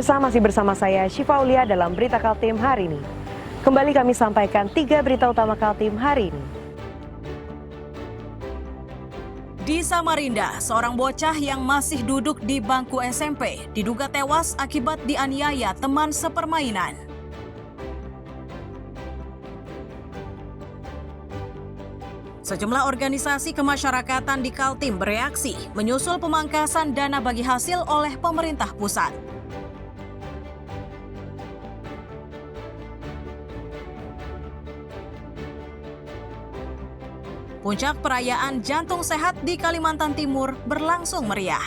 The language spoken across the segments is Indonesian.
Pemirsa, masih bersama saya Syifa Aulia dalam Berita Kaltim hari ini. Kembali kami sampaikan 3 berita utama Kaltim hari ini. Di Samarinda, seorang bocah yang masih duduk di bangku SMP diduga tewas akibat dianiaya teman sepermainan. Sejumlah organisasi kemasyarakatan di Kaltim bereaksi menyusul pemangkasan dana bagi hasil oleh pemerintah pusat. Puncak perayaan Jantung Sehat di Kalimantan Timur berlangsung meriah.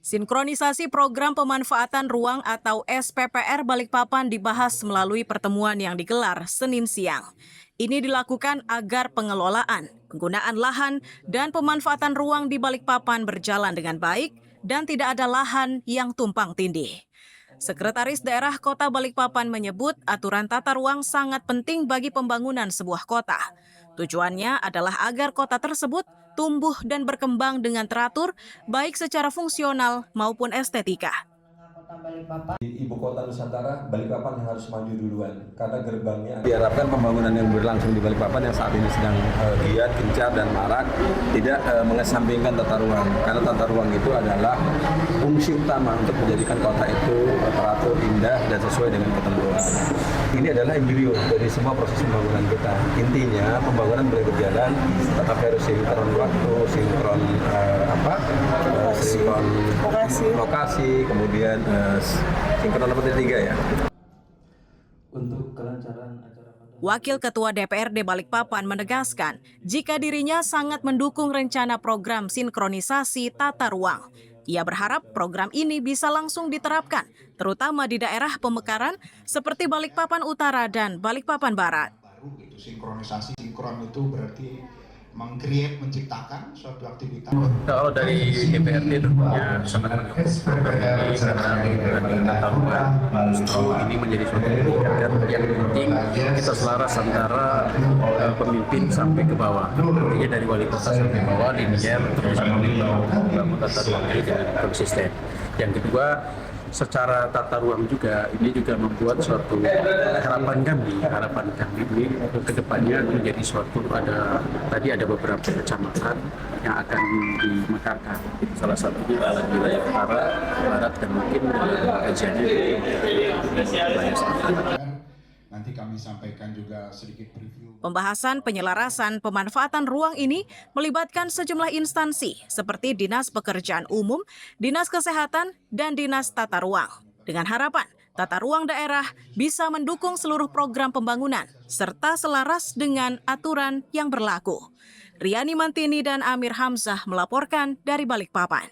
Sinkronisasi program pemanfaatan ruang atau SPPR Balikpapan dibahas melalui pertemuan yang digelar Senin siang. Ini dilakukan agar pengelolaan, penggunaan lahan, dan pemanfaatan ruang di Balikpapan berjalan dengan baik dan tidak ada lahan yang tumpang tindih. Sekretaris Daerah Kota Balikpapan menyebut aturan tata ruang sangat penting bagi pembangunan sebuah kota. Tujuannya adalah agar kota tersebut tumbuh dan berkembang dengan teratur, baik secara fungsional maupun estetika. Di Ibu Kota Nusantara, Balikpapan harus maju duluan, karena gerbangnya diharapkan pembangunan yang berlangsung di Balikpapan yang saat ini sedang giat, gencar, dan marak, tidak mengesampingkan tata ruang. Karena tata ruang itu adalah fungsi utama untuk menjadikan kota itu teratur, indah, dan sesuai dengan ketentuan. Ini adalah embrio dari semua proses pembangunan kita. Intinya, pembangunan boleh berjalan, tetapi harus sinkron waktu, sinkron lokasi, kemudian sinkron apa tiga ya. Untuk kelancaran acara. Wakil Ketua DPRD Balikpapan menegaskan jika dirinya sangat mendukung rencana program sinkronisasi tata ruang. Ia berharap program ini bisa langsung diterapkan, terutama di daerah pemekaran seperti Balikpapan Utara dan Balikpapan Barat. Sinkronisasi sinkron itu berarti menciptakan suatu aktivitas. Kalau dari DPRD tentunya sangat mendukung program ini karena tata ruang justru ini menjadi suatu kebijakan yang penting kita selaras antara pemimpin sampai ke bawah. Artinya dari wali kota sampai bawah linier untuk bisa membangun tata ruang ini dengan konsisten. Yang kedua, secara tata ruang juga ini juga membuat suatu harapan kami ini ke depannya menjadi suatu ada beberapa kecamatan yang akan dimekarkan. Salah satunya adalah wilayah utara, barat, dan mungkin kajiannya di wilayah selatan. Nanti kami sampaikan juga sedikit preview. Pembahasan penyelarasan pemanfaatan ruang ini melibatkan sejumlah instansi seperti Dinas Pekerjaan Umum, Dinas Kesehatan, dan Dinas Tata Ruang. Dengan harapan tata ruang daerah bisa mendukung seluruh program pembangunan serta selaras dengan aturan yang berlaku. Riani Mantini dan Amir Hamzah melaporkan dari Balikpapan.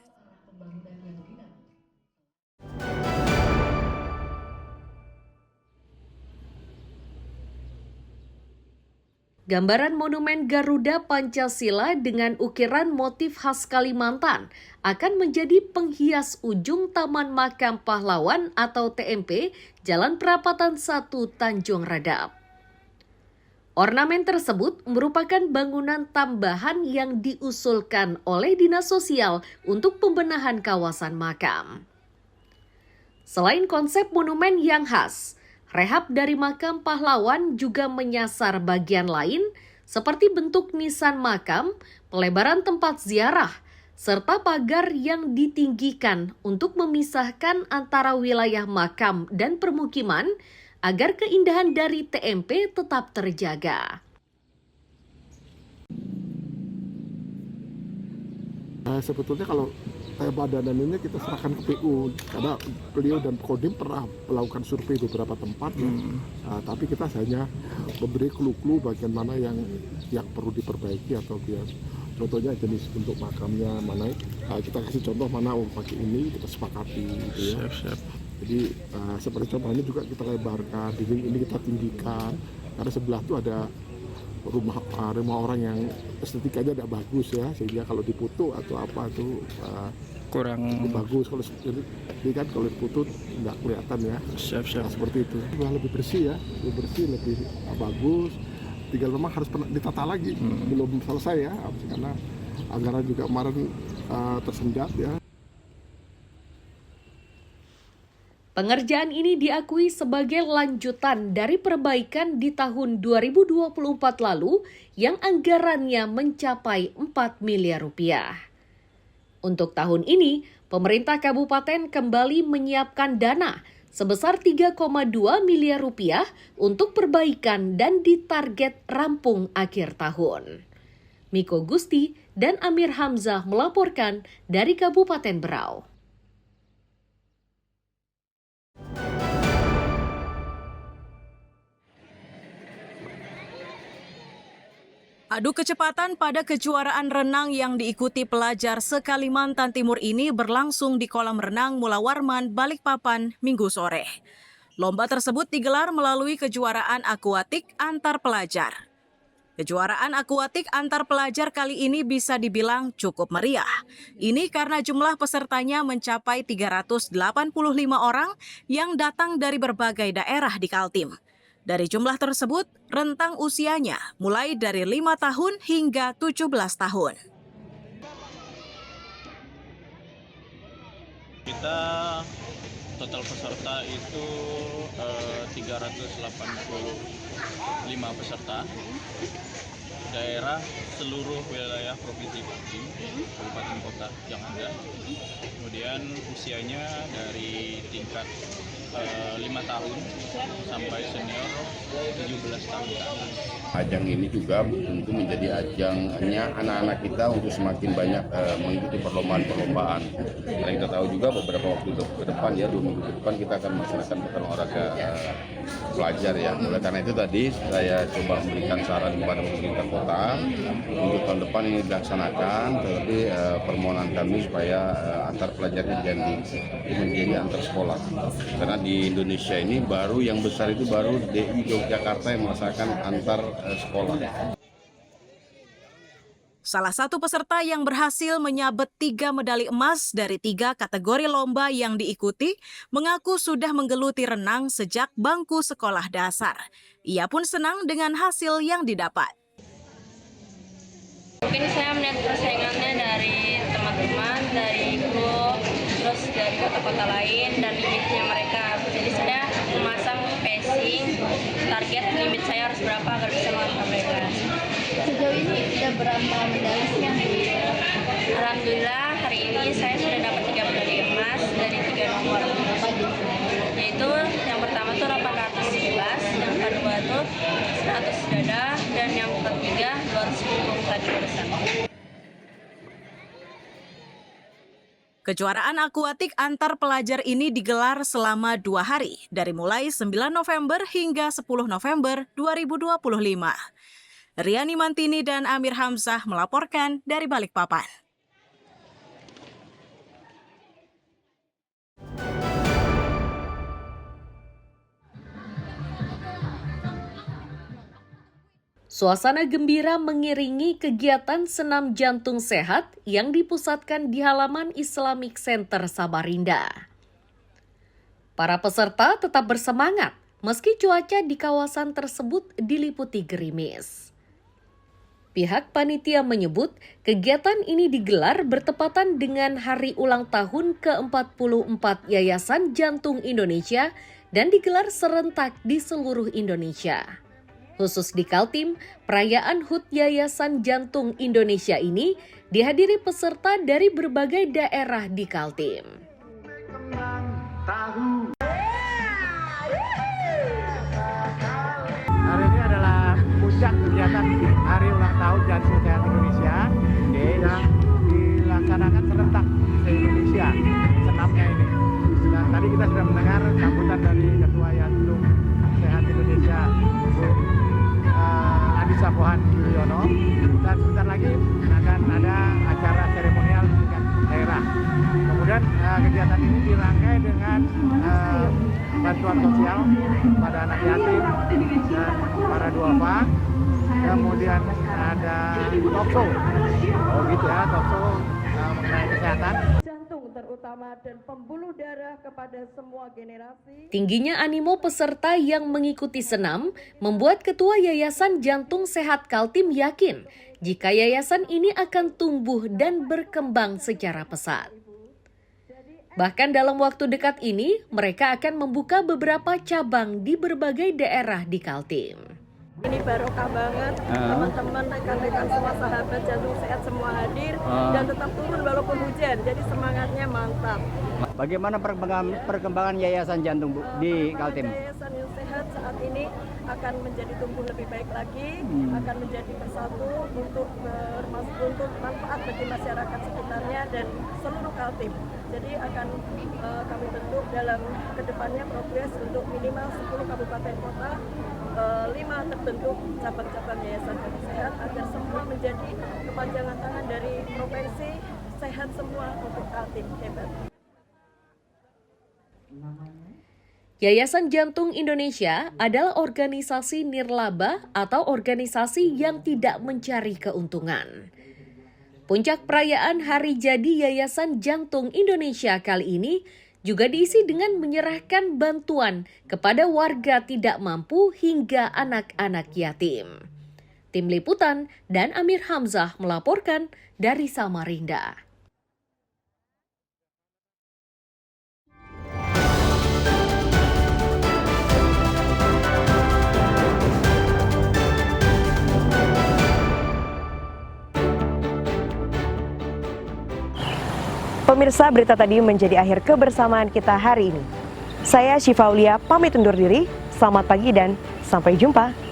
Gambaran monumen Garuda Pancasila dengan ukiran motif khas Kalimantan akan menjadi penghias ujung Taman Makam Pahlawan atau TMP Jalan Perapatan 1 Tanjung Redap. Ornamen tersebut merupakan bangunan tambahan yang diusulkan oleh Dinas Sosial untuk pembenahan kawasan makam. Selain konsep monumen yang khas, rehab dari makam pahlawan juga menyasar bagian lain seperti bentuk nisan makam, pelebaran tempat ziarah, serta pagar yang ditinggikan untuk memisahkan antara wilayah makam dan permukiman agar keindahan dari TMP tetap terjaga. Sebetulnya kalau tema danaan ini kita serahkan ke PU karena beliau dan Kodim pernah melakukan survei beberapa tempat tapi kita hanya memberi clue-clue bagian mana yang perlu diperbaiki atau contohnya jenis bentuk makamnya mana kita kasih contoh mana pakai ini kita sepakati gitu ya. Siap. Jadi seperti contohnya juga kita lebarkan, dinding ini kita tinggikan, karena sebelah tuh ada rumah orang yang estetikanya tidak bagus ya, sehingga kalau diputu atau apa itu kurang bagus. Kalau ini kan kalau diputu nggak kelihatan ya. Nah, seperti itu. Lebih bersih ya, lebih bersih, lebih bagus. Tinggal memang harus ditata lagi, belum selesai ya, karena anggaran juga kemarin tersendat ya. Pengerjaan ini diakui sebagai lanjutan dari perbaikan di tahun 2024 lalu yang anggarannya mencapai 4 miliar rupiah. Untuk tahun ini, pemerintah kabupaten kembali menyiapkan dana sebesar 3,2 miliar rupiah untuk perbaikan dan ditarget rampung akhir tahun. Miko Gusti dan Amir Hamzah melaporkan dari Kabupaten Berau. Adu kecepatan pada kejuaraan renang yang diikuti pelajar se-Kalimantan Timur ini berlangsung di kolam renang Mula Warman, Balikpapan, Minggu sore. Lomba tersebut digelar melalui kejuaraan akuatik antar pelajar. Kejuaraan akuatik antar pelajar kali ini bisa dibilang cukup meriah. Ini karena jumlah pesertanya mencapai 385 orang yang datang dari berbagai daerah di Kaltim. Dari jumlah tersebut, rentang usianya mulai dari 5 tahun hingga 17 tahun. Kita total peserta itu 385 peserta. Daerah seluruh wilayah Provinsi Kaltim, kabupaten kota yang ada. Kemudian usianya dari tingkat 5 tahun sampai senior 17 tahun ke atas. Ajang ini juga tentu menjadi ajangnya anak-anak kita untuk semakin banyak mengikuti perlombaan-perlombaan. Karena kita tahu juga beberapa waktu ke depan ya, 2 minggu ke depan kita akan melaksanakan pekan olahraga pelajar ya. Oleh karena itu tadi saya coba memberikan saran kepada pemerintah kota untuk tahun depan ini dilaksanakan, tetapi permohonan kami supaya antar pelajarnya menjadi antar sekolah. Karena di Indonesia ini baru yang besar itu baru DI Yogyakarta yang melaksanakan antar sekolah. Salah satu peserta yang berhasil menyabet 3 medali emas dari 3 kategori lomba yang diikuti mengaku sudah menggeluti renang sejak bangku sekolah dasar. Ia pun senang dengan hasil yang didapat. Mungkin saya melihat persaingannya dari teman-teman, dari grup, terus dari kota-kota lain, dan limitnya mereka. Jadi saya memasang pacing, target limit saya harus berapa agar bisa mengalahkan mereka. Sejauh ini sudah berapa medali sih yang Alhamdulillah hari ini saya sudah dapat 3 medali emas dari 3 nomor. Yaitu yang pertama tuh 800 yang kedua tuh 100 dada, dan yang ketiga 210 tadi barusan. Kejuaraan akuatik antar pelajar ini digelar selama 2 hari, dari mulai 9 November hingga 10 November 2025. Riani Mantini dan Amir Hamzah melaporkan dari Balikpapan. Suasana gembira mengiringi kegiatan senam jantung sehat yang dipusatkan di halaman Islamic Center Samarinda. Para peserta tetap bersemangat meski cuaca di kawasan tersebut diliputi gerimis. Pihak panitia menyebut kegiatan ini digelar bertepatan dengan hari ulang tahun ke-44 Yayasan Jantung Indonesia dan digelar serentak di seluruh Indonesia. Khusus di Kaltim, perayaan HUT Yayasan Jantung Indonesia ini dihadiri peserta dari berbagai daerah di Kaltim. Hari ini adalah puncak kegiatan Hari Ulang Tahun Jantung Sehat Indonesia yang dilaksanakan serentak se-Indonesia, senamnya ini. Dan tadi kita sudah mendengar sambutan dari Ketua Jantung Sehat Indonesia, Adisa Pohan Yudhoyono, dan sebentar lagi akan ada acara seremonial tingkat daerah daerah. Kemudian kegiatan ini dirangkai dengan bantuan sosial pada anak yatim dan para duafa. Kemudian ada talkshow, talkshow mengenai kesehatan. Jantung terutama dan pembuluh darah kepada semua generasi. Tingginya animo peserta yang mengikuti senam membuat Ketua Yayasan Jantung Sehat Kaltim yakin jika yayasan ini akan tumbuh dan berkembang secara pesat. Bahkan dalam waktu dekat ini, mereka akan membuka beberapa cabang di berbagai daerah di Kaltim. Ini barokah banget, teman-teman, rekan-rekan semua sahabat Jantung Sehat semua hadir dan tetap turun walaupun hujan, jadi semangatnya mantap. Bagaimana perkembangan Yayasan Jantung, Bu, di Kaltim? Yayasan yang sehat saat ini akan menjadi tumbuh lebih baik lagi, akan menjadi bersatu untuk manfaat bagi masyarakat sekitarnya dan seluruh Kaltim. Jadi akan kami bentuk dalam kedepannya progres untuk minimal 10 kabupaten kota, 5 terbentuk cabang-cabang Yayasan Jantung Sehat agar semua menjadi kepanjangan tangan dari provinsi, sehat semua untuk Kaltim. Hebat. Yayasan Jantung Indonesia adalah organisasi nirlaba atau organisasi yang tidak mencari keuntungan. Puncak perayaan Hari Jadi Yayasan Jantung Indonesia kali ini juga diisi dengan menyerahkan bantuan kepada warga tidak mampu hingga anak-anak yatim. Tim Liputan dan Amir Hamzah melaporkan dari Samarinda. Pemirsa, berita tadi menjadi akhir kebersamaan kita hari ini. Saya Syifa Aulia pamit undur diri, selamat pagi dan sampai jumpa.